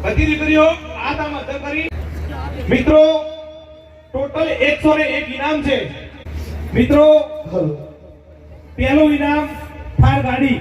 બધી દીકરીઓ આ મત કરી. મિત્રો ટોટલ 101 ઇનામ છે. મિત્રો પહેલું ઇનામ થાર ગાડી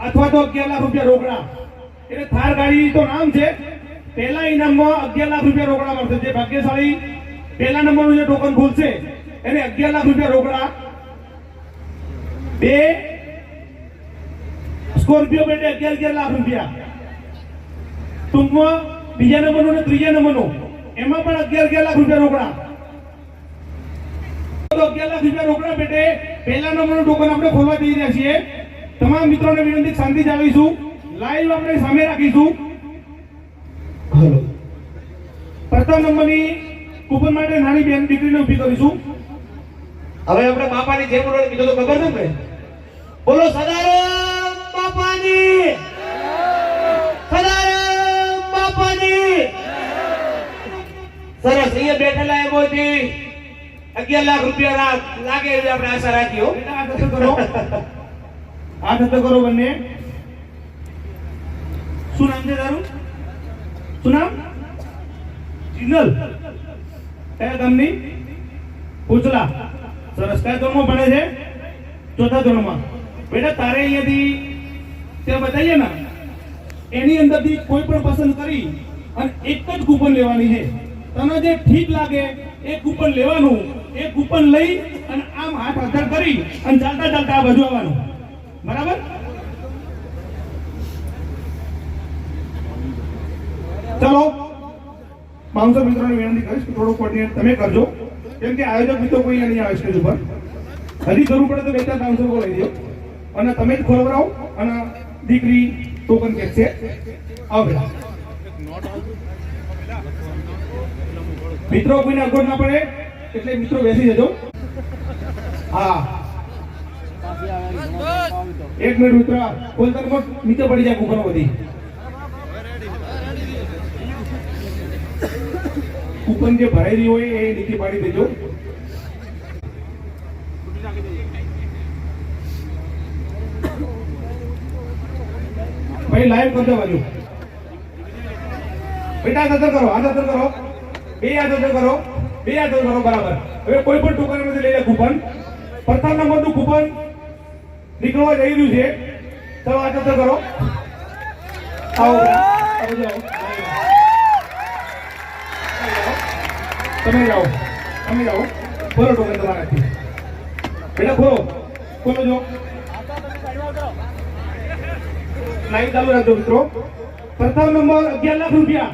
અથવા તો 11 લાખ રૂપિયા રોકડા. એટલે થાર ગાડી તો નામ છે. પહેલા ઇનામમાં 11 લાખ રૂપિયા રોકડા મળશે. જે ભાગ્યશાળી પહેલા નંબરનું જે ટોકન ખુલશે એને 11 લાખ રૂપિયા રોકડા. 2 સ્કોર્પિયો બેટે 11 લાખ રૂપિયા. ટૂંકમાં બીજા નંબરનો અને ત્રીજા નંબરનો એમાં પણ 11 લાખ રૂપિયા રોકડા. 11 લાખ રૂપિયા રોકડા બેટે પહેલા નંબરનું ટોકન આપણે ખોલવા જઈ રહ્યા છીએ. તમામ મિત્રોને વિનંતી શાંતિ જાળવીશું. લાઈવ આપણે સામે રાખીશું. હેલો, પ્રથમ નંબરની કૂપન માટે નાની બેન દીકરીને ઊભી કરીશું. હવે આપણે બાપાની જે બોલો કીધું તો ખબર છે ને? બોલો સદારામ બાપાની, સદારામ બાપાની. સરસ. અહીંયા બેઠેલા એમોથી 11 લાખ રૂપિયા લાગે એવી આપણે આશા રાખીએ. આ થતો કરો, આ થતો કરો બંને. શું નામ છે તારું? શું નામ? જિનલ. કયા ગામની? ઉજલા. સરસ. કયા ધોરણમાં ભણે છે? ચોથા ધોરણમાં. બેટા તારે અહીંયાથી ત્યાં બતાવીએ ને એની અંદરથી કોઈ પણ પસંદ કરી અને એક જ કૂપન લેવાની છે. તને જે ઠીક લાગે એ કૂપન લેવાનું. એ કૂપન લઈ અને આમ હાથ હથર કરી અને ચાલતા ચાલતા આ બાજુ આવવાનું. બરાબર? ચલો, બાઉન્સર મિત્રોને વિનંતી કરીશ કે થોડું કોર્ડિનેટ તમે કરજો, કેમ કે આયોજક મિત્રો કોઈ નહીં આવે સ્ટેજ ઉપર. હજી જરૂર પડે તો 2-4 બાઉન્સર બોલાવી દો અને તમે જ ખોલવરાવો અને દીકરી ટોકન કે છે આવે. મિત્રો કોઈને અગવડ ના પડે એટલે મિત્રો બેસી જજો. હા, 1 મિનિટ મિત્ર ખોલતા નીચે પડી જાય કૂપનો બધી. કૂપન જે ભરાયેલી હોય એ નીચે પાડી દેજો. ભાઈ લાઈવ કરજો બાજુ. બેટા હાથ કરો, હાથ કરો, 2 હાથ કરો, 2 હાથ કરો. બરાબર. હવે કોઈ પણ ટોકન માંથી લઈ લે કૂપન. પ્રથમ નંબરનું કૂપન નીકળવા જઈ રહ્યું છે. ચલો હાથ કરો. આવો તમે જાઓ, તમે જાઓ. ખોલો ટોકન તમારાથી. બેટા ખોલો, ખોલો જો. લાઈવ ચાલુ રાખજો મિત્રો. પ્રથમ નંબર 11 લાખ રૂપિયા.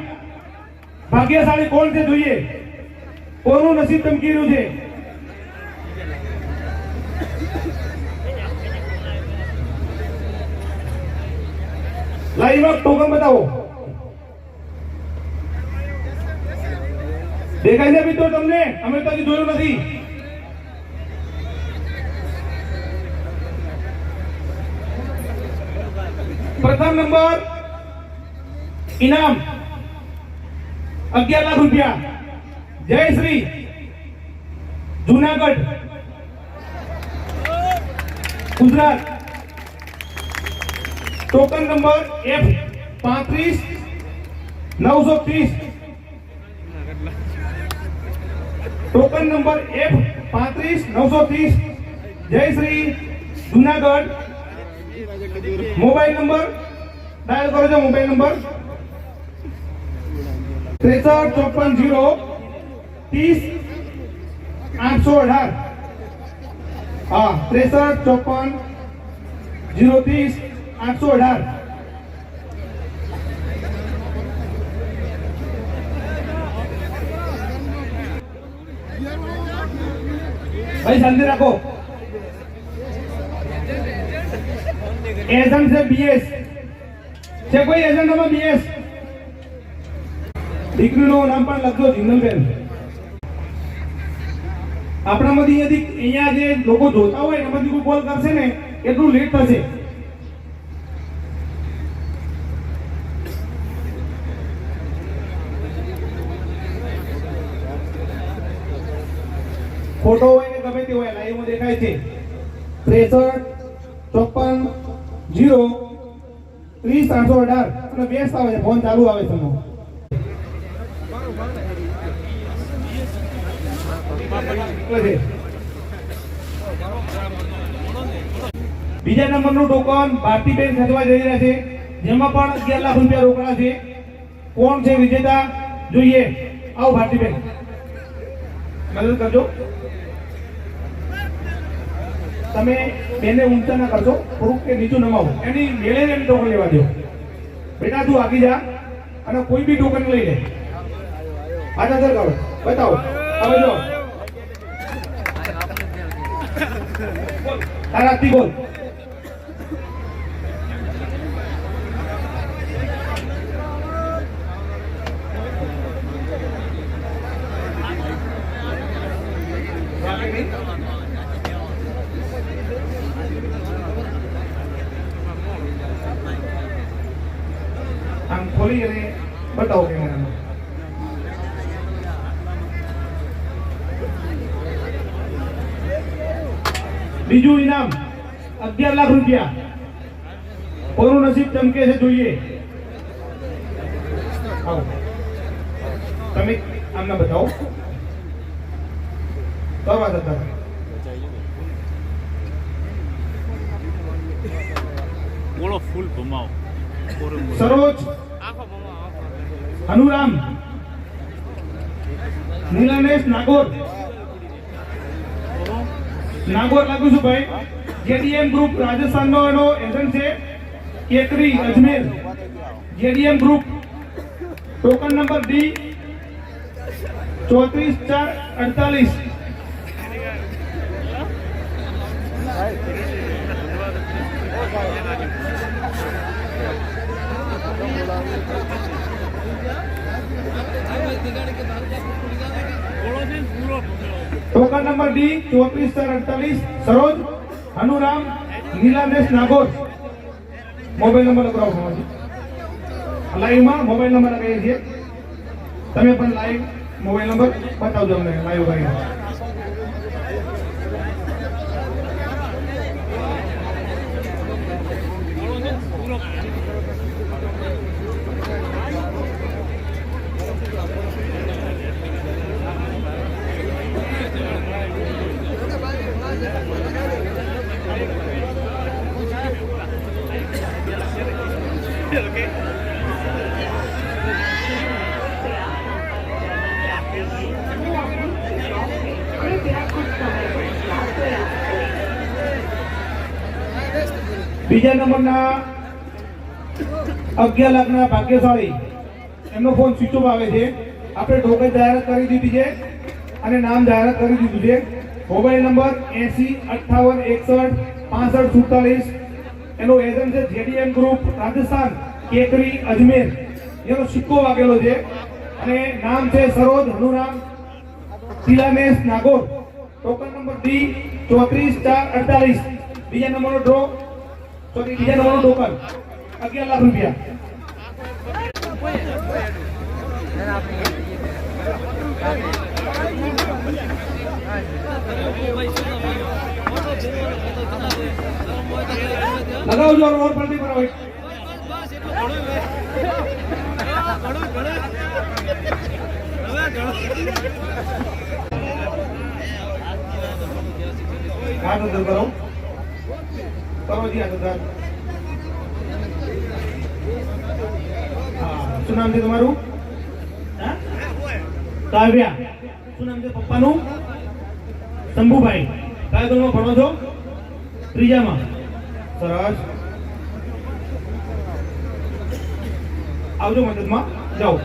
ભાગ્યશાળી કોણ છે જોઈએ? કોનું નસીબ ચમકી રહ્યું છે? લાઈવ ટોકન બતાવો. દેખાય છે મિત્રો તમને? અમે તો હજી જોયું નથી. પ્રથમ નંબર ઇનામ 11 લાખ રૂપિયા. જય Shri Junagadh Gujarat. Token number F35930. Token number F35930. જય Shri Junagadh. Mobile number dial કરો છો. Mobile number 6354030818. હા, 6354030818. ભાઈ શાંતિ રાખો. એજન્ટ છે BS છે. કોઈ એજન્ટમાં BS? દીકરીનું નામ પણ લખજો, જિંગલબેન. આપણામાંથી અહીંયા જે લોકો જોતા હોય એમાંથી કોઈ કોલ કરશે ને એટલું લેટ થશે. ફોટો હોય ને ગમે તે હોય લાઈવમાં દેખાય છે. 6354030818. 30 818 અને વ્યસ્ત આવે છે, ફોન ચાલુ આવે છે એનો. બીજા નંબરનું ટોકન ભારતીબેન ખેંચવા જઈ રહ્યા છે, જેમાં પણ 11 લાખ રૂપિયા રોકડા છે. કોણ છે વિજેતા જોઈએ? આવો ભારતીબેન, મદદ કરજો. તમે બેને ઊંચા ના કરશો, થોડુંક કે નીચું નમાવો, એની મેળે એની ટોકન લેવા દો. બેટા તું આગી જા અને કોઈ બી ટોકન લઈ લે. આજા સર કરો, બતાવો. હવે જો તારાથી બોલ. આમ ખોલી અને બતાવો કેમેરામાં. બીજું ઇનામ 11 લાખ રૂપિયા. કોનું નસીબ ચમકે છે જોઈએ? આવો તમે આમને બતાવો. કરવા જતા બોલો ફૂલ ભમાવ. સરોજ હનુરામ નીલાનેશ નાગોર લાગુ છું ભાઈ. જેડીએમ ગ્રુપ રાજસ્થાનનો એનો એજન્ટ છે, Kekri Ajmer. JDM group token number D 34448. Token number D 34448 Saroj Hanuram Nilanesh Nagaur. Mobile number લખાવો. લાઈવમાં મોબાઈલ નંબર લગાવીએ છીએ, તમે પણ લાઈવ મોબાઈલ નંબર બતાવજો અમને લાઈવ કરીને. બીજા નંબરના 11 લાખના ભાગ્યશાળી, એમનો ફોન સ્વિચ ઓફ આવે છે. આપણે ટોકન જાહેરાત કરી દીધી છે અને નામ જાહેરાત કરી દીધું છે. Mobile number 8058616547. એનો એજન્ટ છે જેડીએમ ગ્રુપ રાજસ્થાન, કેકરી અજમેર. એનો સિક્કો વાગેલો છે અને નામ છે Saroj Hanuram Nilanesh Nagaur. Token number D 34448. બીજા નંબરનો ડ્રો, બીજા નંબરનું ટોકન 11 લાખ રૂપિયા. લગાવજો રોડ પરથી કરાવો. હાથ અંદર કરો, કરો જી હાથ અંદર. શું નામ છે તમારું? કાવ્યા. શું નામ છે પપ્પાનું? શંભુભાઈ. કયા ધોરણમાં ભણો છો? 3માં. સરસ. આવજો મદદમાં, જાઓ.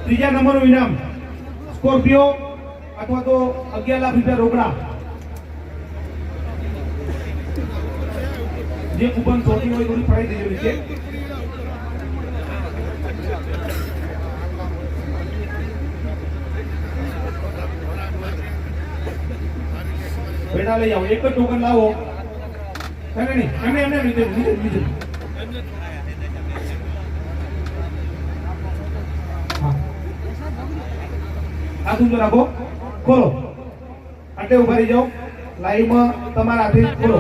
3જા નંબરનું ઇનામ સ્કોર્પિયો અથવા તો 11 લાખ રૂપિયા રોકડા. જે કૂપન ચોટી હોય થોડી ફાડી દેજો છે. બેટા લઈ આવો, એક જ ટોકન લાવો. નહીં એમને બીજે. આ સુંદર રાખો, ખોલો. આટલે ઉભા રહી જાઓ, લાઈવમાં તમારા હાથે ખોલો.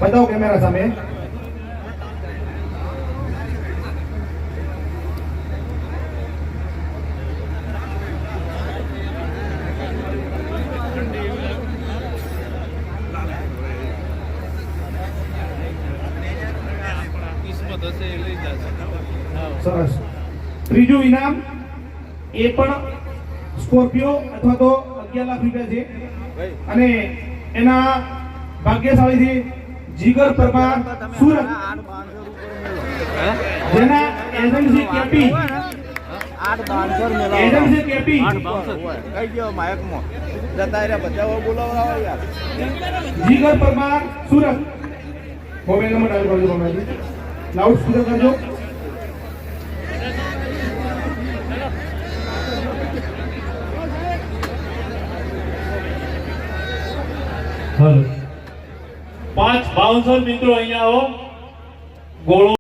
બતાવો કેમેરા સામે. કિસ્મત હશે એ લઈ જશે. સરસ. ત્રીજું ઇનામ એ પણ સ્કોર્પિયો અથવા તો 11 લાખ રૂપિયા છે અને એના ભાગ્યશાળી છે જીગર પરમાર સુરત, જેના agency KP agency KP Jigar Parmar Surat. Mobile number dial કરજો મામાજી, લાઉડ સ્પીકર કરજો. હેલો 5 બાઉન્સર મિત્રો અહીંયા આવો. ગોળો